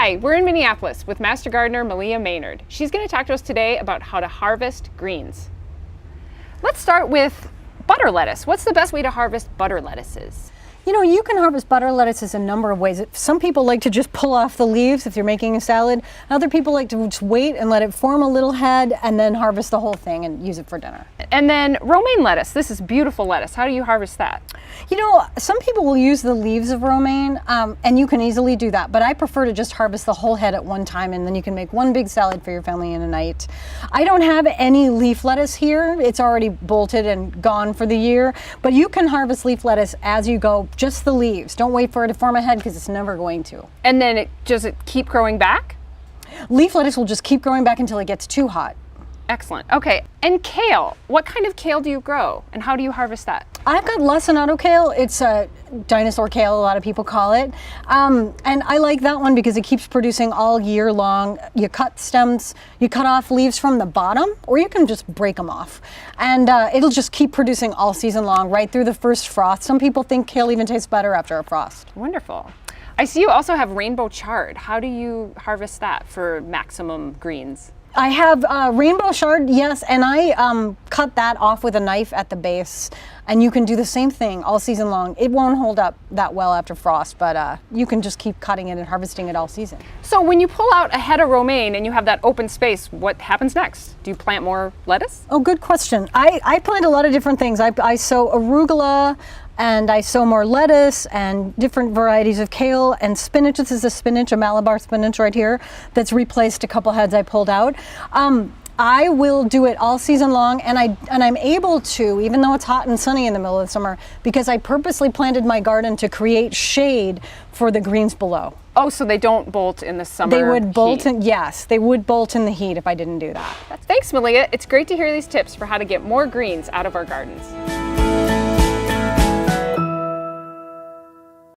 Hi, we're in Minneapolis with Master Gardener Meleah Maynard. She's going to talk to us today about how to harvest greens. Let's start with butter lettuce. What's the best way to harvest butter lettuces? You know, you can harvest butter lettuces a number of ways. Some people like to just pull off the leaves if you're making a salad. Other people like to just wait and let it form a little head and then harvest the whole thing and use it for dinner. And then romaine lettuce. This is beautiful lettuce. How do you harvest that? You know, some people will use the leaves of romaine, and you can easily do that, but I prefer to just harvest the whole head at one time, and then you can make one big salad for your family in a night. I don't have any leaf lettuce here. It's already bolted and gone for the year, but you can harvest leaf lettuce as you go, just the leaves. Don't wait for it to form a head because it's never going to. And then does it keep growing back? Leaf lettuce will just keep growing back until it gets too hot. Excellent. Okay, and kale. What kind of kale do you grow and how do you harvest that? I've got lacinato kale. It's a dinosaur kale, a lot of people call it. And I like that one because it keeps producing all year long. You cut stems, you cut off leaves from the bottom, or you can just break them off. And it'll just keep producing all season long, right through the first frost. Some people think kale even tastes better after a frost. Wonderful. I see you also have rainbow chard. How do you harvest that for maximum greens? I have rainbow chard, yes, and I cut that off with a knife at the base, and you can do the same thing all season long. It won't hold up that well after frost, but you can just keep cutting it and harvesting it all season. So when you pull out a head of romaine and you have that open space, what happens next? Do you plant more lettuce? Oh, good question. I plant a lot of different things. I sow arugula, and I sow more lettuce and different varieties of kale and spinach. This is a spinach, a Malabar spinach right here, that's replaced a couple heads I pulled out. I will do it all season long, and I'm able to, even though it's hot and sunny in the middle of the summer, because I purposely planted my garden to create shade for the greens below. Oh, so they don't bolt in the summer They would bolt heat. yes, they would bolt in the heat if I didn't do that. Thanks, Meleah. It's great to hear these tips for how to get more greens out of our gardens.